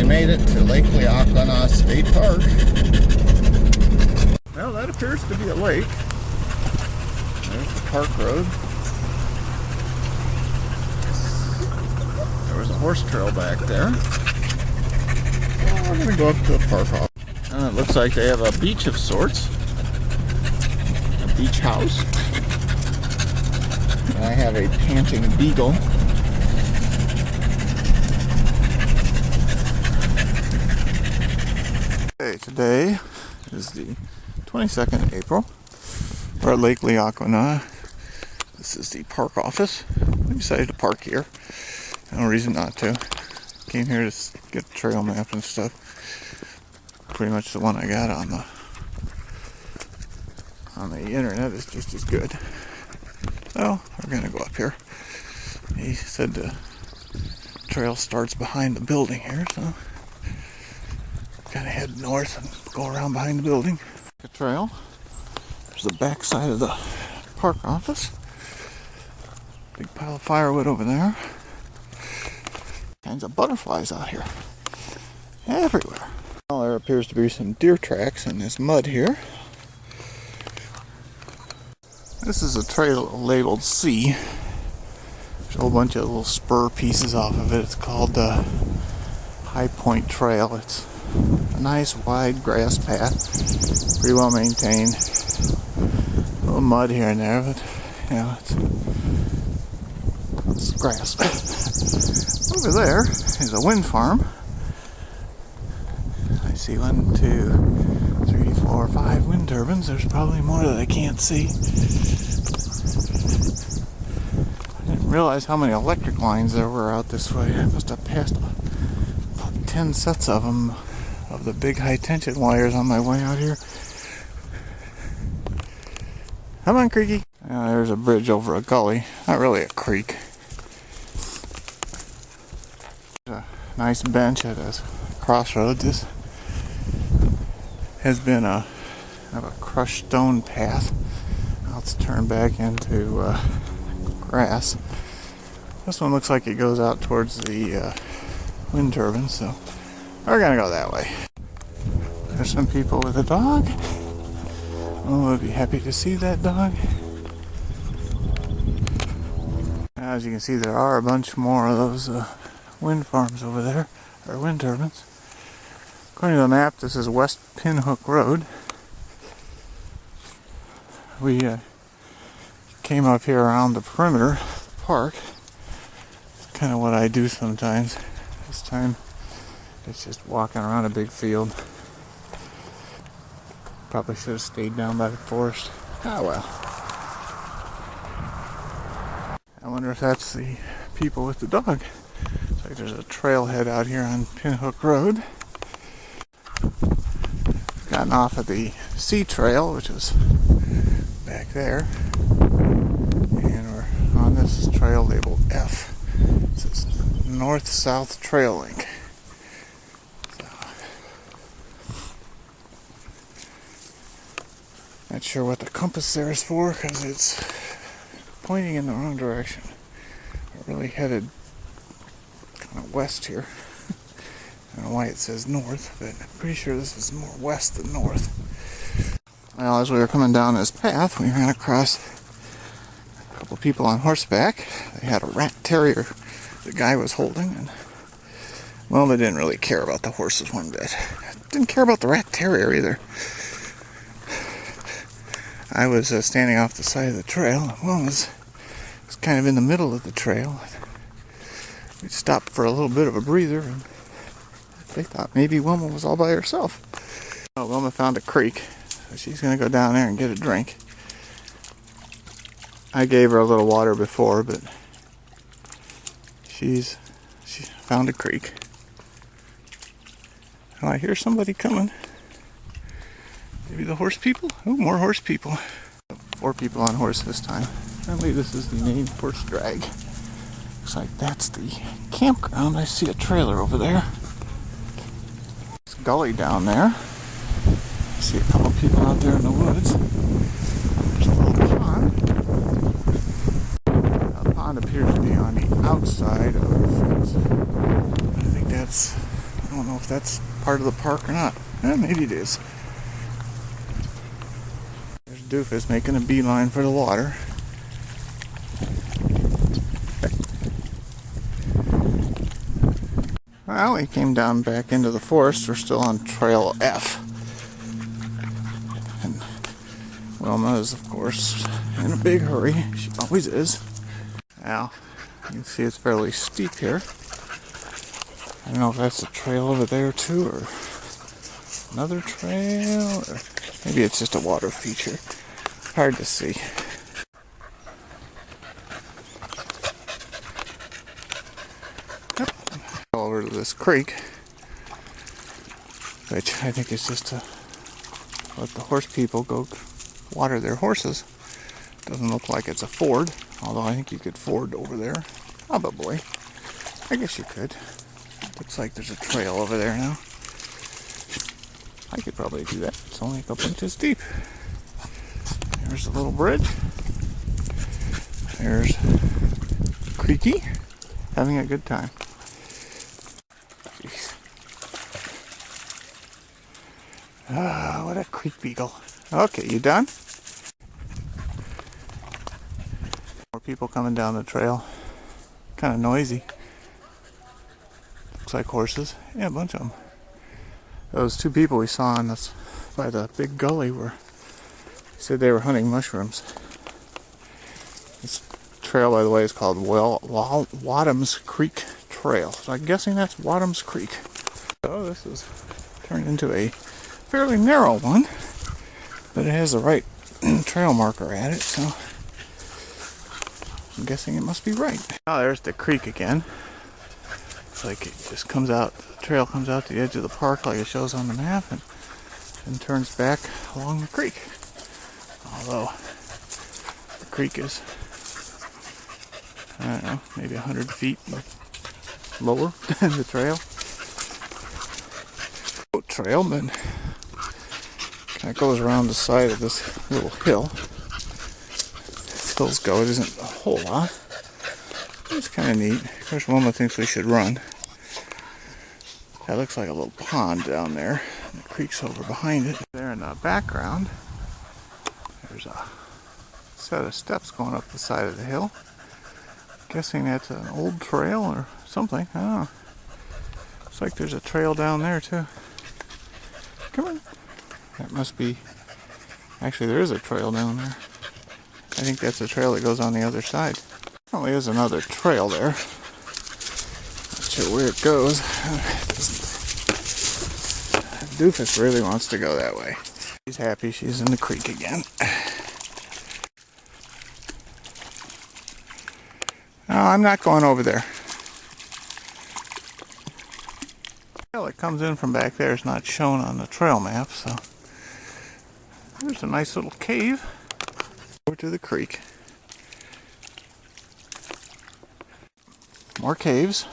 finally made it to Le-Aqua-Na State Park. Well, that appears to be a lake. There's the park road. There was a horse trail back there. Well, we're going to go up to the park hall. It looks like they have a beach of sorts. A beach house. And I have a panting beagle. Okay, today is the 22nd of April. We're at Lake Le-Aqua-Na. This is the park office. We decided to park here. No reason not to. Came here to get the trail map and stuff. Pretty much the one I got on the internet is just as good. So we're gonna go up here. He said the trail starts behind the building here, so gotta head north and go around behind the building. The trail. There's the back side of the park office. Big pile of firewood over there. Kinds of butterflies out here. Everywhere. Well, there appears to be some deer tracks in this mud here. This is a trail labeled C. There's a whole bunch of little spur pieces off of it. It's called the High Point Trail. It's a nice wide grass path. Pretty well maintained. A little mud here and there, but you know, it's grass. Over there is a wind farm. I see 1, 2, 3, 4, 5 wind turbines. There's probably more that I can't see. I didn't realize how many electric lines there were out this way. I must have passed about 10 sets of them, of the big high tension wires on my way out here. Come on, Creaky. There's a bridge over a gully. Not really a creek. There's a nice bench at a crossroad. This has been a crushed stone path. Now it's turned back into grass. This one looks like it goes out towards the wind turbines, so we're gonna go that way. There's some people with a dog. Oh, I'd be happy to see that dog. As you can see, there are a bunch more of those wind farms over there, or wind turbines. According to the map, this is West Pinhook Road. We came up here around the perimeter of the park. It's kind of what I do sometimes. This time, it's just walking around a big field. Probably should have stayed down by the forest. Ah, well. I wonder if that's the people with the dog. Looks like there's a trailhead out here on Pinhook Road. Gotten off of the C trail, which is back there. And we're on this trail labeled F. It says North-South Trail Link. Not sure what the compass there is for, because it's pointing in the wrong direction. We're really headed kind of west here. I don't know why it says north, but I'm pretty sure this is more west than north. Well, as we were coming down this path, we ran across a couple of people on horseback. They had a rat terrier the guy was holding, and well, they didn't really care about the horses one bit. Didn't care about the rat terrier either. I was standing off the side of the trail, and Wilma was kind of in the middle of the trail. We stopped for a little bit of a breather, and they thought maybe Wilma was all by herself. Oh, Wilma found a creek, so she's going to go down there and get a drink. I gave her a little water before, but she found a creek. Oh, I hear somebody coming. Maybe the horse people? Oh, more horse people. 4 people on horse this time. Apparently this is the main horse drag. Looks like that's the campground. I see a trailer over there. There's a gully down there. I see a couple people out there in the woods. There's a little pond. The pond appears to be on the outside of the fence. I think that's I don't know if that's part of the park or not. Maybe it is. There's Doofus making a beeline for the water. Well, we came down back into the forest. We're still on Trail F. And Wilma is, of course, in a big hurry. She always is. Now, you can see it's fairly steep here. I don't know if that's a trail over there too, or another trail, or maybe it's just a water feature. Hard to see. Yep. Over to this creek, which I think is just to let the horse people go water their horses. Doesn't look like it's a ford, although I think you could ford over there. Probably. I guess you could. Looks like there's a trail over there now. I could probably do that. It's only a couple inches deep. There's a little bridge. There's Creaky, having a good time. Jeez. Ah, what a creek beagle. Okay, you done? More people coming down the trail. Kind of noisy. Looks like horses. Yeah, a bunch of them. Those two people we saw on this by the big gully were said they were hunting mushrooms. This trail, by the way, is called Wadham's Creek Trail. So I'm guessing that's Wadham's Creek. So this is turned into a fairly narrow one, but it has the right trail marker at it, so I'm guessing it must be right. Oh, there's the creek again. It's like it just comes out, the trail comes out the edge of the park like it shows on the map and turns back along the creek. Although the creek is, I don't know, maybe 100 feet lower than the trail. Trail, but kind of goes around the side of this little hill. As hills go, it isn't a whole lot. It's kind of neat. Of course, Wilma thinks we should run. That looks like a little pond down there. And the creek's over behind it. There in the background, there's a set of steps going up the side of the hill. Guessing that's an old trail or something. I don't know. Looks like there's a trail down there too. Come on. That must be... Actually, there is a trail down there. I think that's a trail that goes on the other side. Probably is another trail there. Not sure where it goes. Doofus really wants to go that way. She's happy she's in the creek again. No, I'm not going over there. Well, it comes in from back there. It's not shown on the trail map, so there's a nice little cave over to the creek. More caves.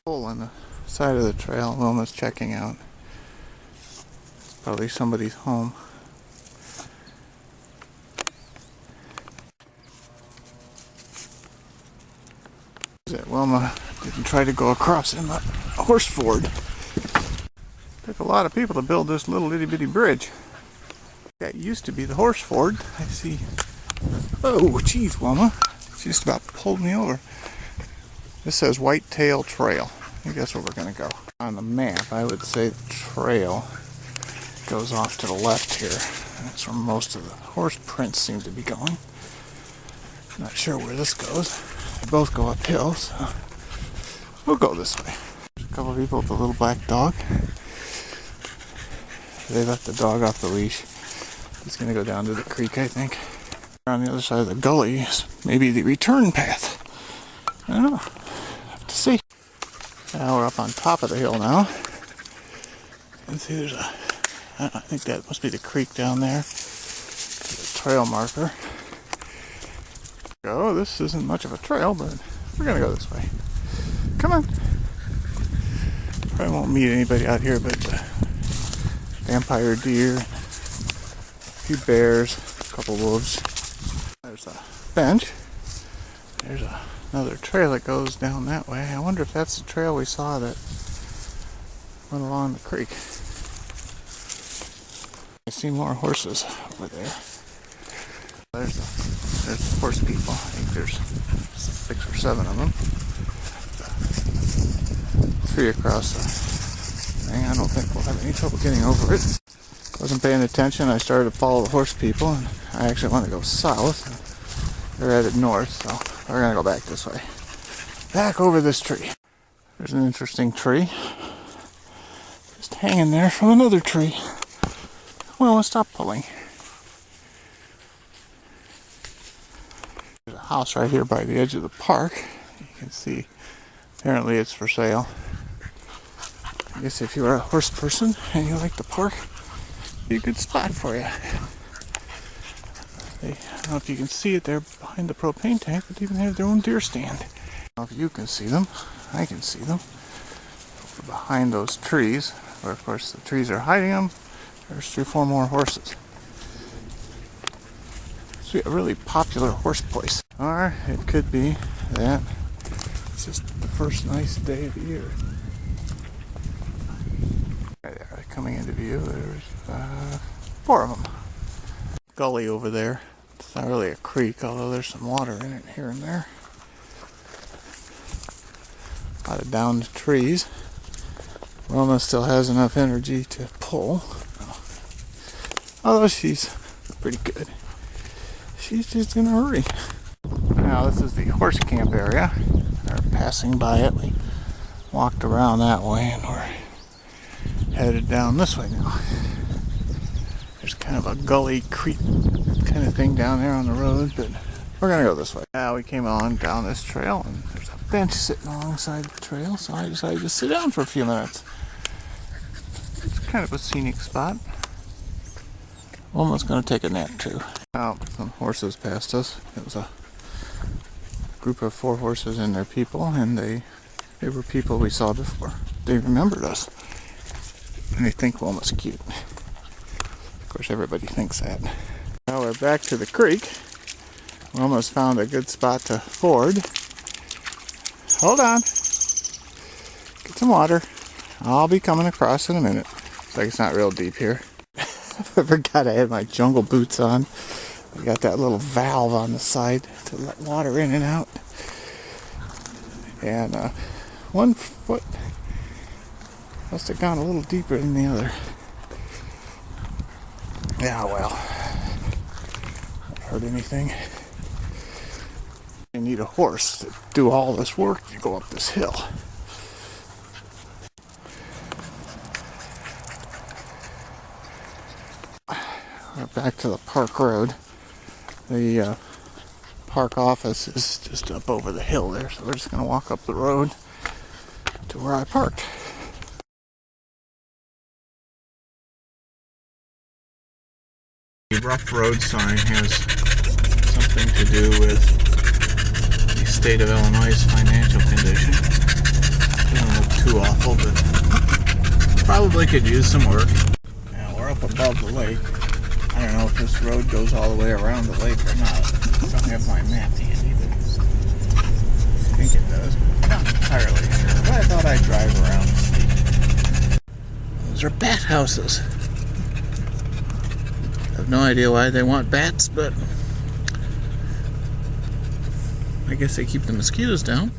Hole on the side of the trail Wilma's checking out. It's probably somebody's home. Wilma didn't try to go across in the horse ford. Took a lot of people to build this little itty bitty bridge. That used to be the horse ford. I see. Oh, geez, Wilma. She just about pulled me over. This says Whitetail Trail. I think that's where we're going to go. On the map, I would say the trail goes off to the left here. That's where most of the horse prints seem to be going. Not sure where this goes. They both go uphill, so we'll go this way. There's a couple of people with a little black dog. They let the dog off the leash. He's going to go down to the creek, I think. On the other side of the gully is maybe the return path. I don't know. Have to see. Now we're up on top of the hill now. You can see there's a... I think that must be the creek down there. The trail marker. Oh, this isn't much of a trail, but we're going to go this way. Come on. Probably won't meet anybody out here, but vampire deer, a few bears, a couple wolves. There's a bench. There's a another trail that goes down that way. I wonder if that's the trail we saw that went along the creek. I see more horses over there. There's horse people. I think there's 6 or 7 of them. 3 across the thing. I don't think we'll have any trouble getting over it. Wasn't paying attention. I started to follow the horse people, and I actually want to go south. They're headed north, so we're gonna go back this way. Back over this tree. There's an interesting tree. Just hanging there from another tree. Well, let's stop pulling. There's a house right here by the edge of the park. You can see, apparently it's for sale. I guess if you're a horse person and you like the park, it'd be a good spot for you. I don't know if you can see it there behind the propane tank, but they even have their own deer stand. I don't know if you can see them. I can see them. Over behind those trees, where of course the trees are hiding them, there's 3 or 4 more horses. It's a really popular horse place. Or it could be that it's just the first nice day of the year. Right there, coming into view, there's 4 of them. Gully over there. It's not really a creek, although there's some water in it here and there. A lot of downed trees. Wilma still has enough energy to pull. Although she's pretty good. She's just in a hurry. Now this is the horse camp area. We're passing by it. We walked around that way and we're headed down this way now. There's kind of a gully creek kind of thing down there on the road, but we're gonna go this way. Now we came on down this trail and there's a bench sitting alongside the trail, so I decided to sit down for a few minutes. It's kind of a scenic spot. Almost gonna take a nap too. Now some horses passed us. It was a group of 4 horses and their people, and they were people we saw before. They remembered us, and they think Wilma's cute. Of course, everybody thinks that. Now we're back to the creek. We almost found a good spot to ford. Hold on. Get some water. I'll be coming across in a minute. Looks like it's not real deep here. I forgot I had my jungle boots on. I got that little valve on the side to let water in and out. And 1 foot must have gone a little deeper than the other. Yeah, well, don't hurt anything. You need a horse to do all this work to go up this hill. We're back to the park road. The park office is just up over the hill there, so we're just going to walk up the road to where I parked. The rough road sign has something to do with the state of Illinois' financial condition. Doesn't look too awful, but probably could use some work. Now we're up above the lake. I don't know if this road goes all the way around the lake or not. I don't have my map handy, but I think it does. I'm not entirely sure, but I thought I'd drive around and see. Those are bat houses. I have no idea why they want bats, but I guess they keep the mosquitoes down.